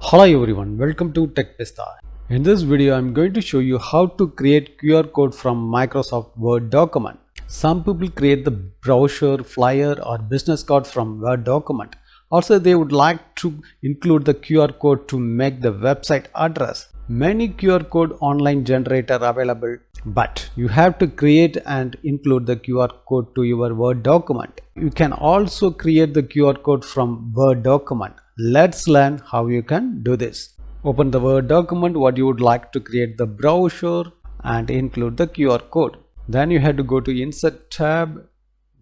Hello everyone, welcome to TechPista. In this video, I'm going to show you how to create QR code from Microsoft Word document. Some people create the brochure, flyer or business card from Word document. Also, they would like to include the QR code to make the website address. Many QR code online generator available, but you have to create and include the QR code to your Word document. You can also create the QR code from Word document. Let's learn how you can do this. Open the Word document what you would like to create the brochure and include the QR code. Then you have to go to Insert tab.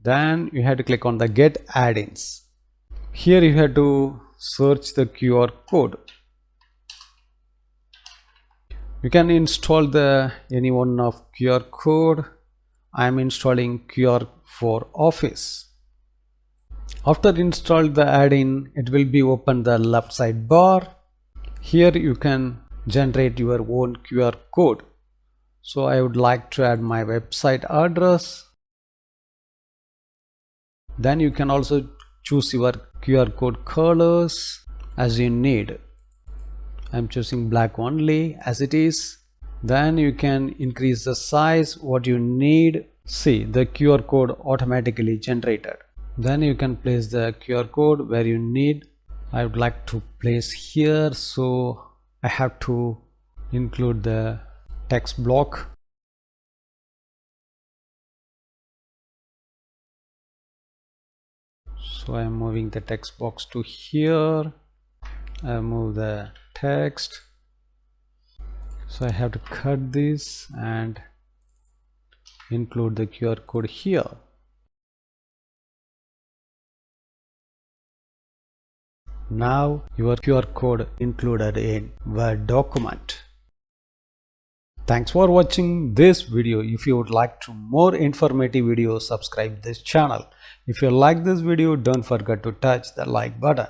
Then you have to click on the Get Add-ins. Here you have to search the QR code. You can install any one of QR code. I am installing QR for Office. After install the add-in, it will be open the left side bar. Here you can generate your own QR code. So I would like to add my website address. Then you can also choose your QR code colors as you need. I'm choosing black only as it is. Then you can increase the size what you need. See, the QR code automatically generated. Then you can place the QR code where you need. I would like to place here, so I have to include the text block. So I am moving the text box to here. I move the text. So I have to cut this and include the QR code here. Now your QR code included in Word document. Thanks for watching this video. If you would like to more informative videos, subscribe this channel. If you like this video, don't forget to touch the like button.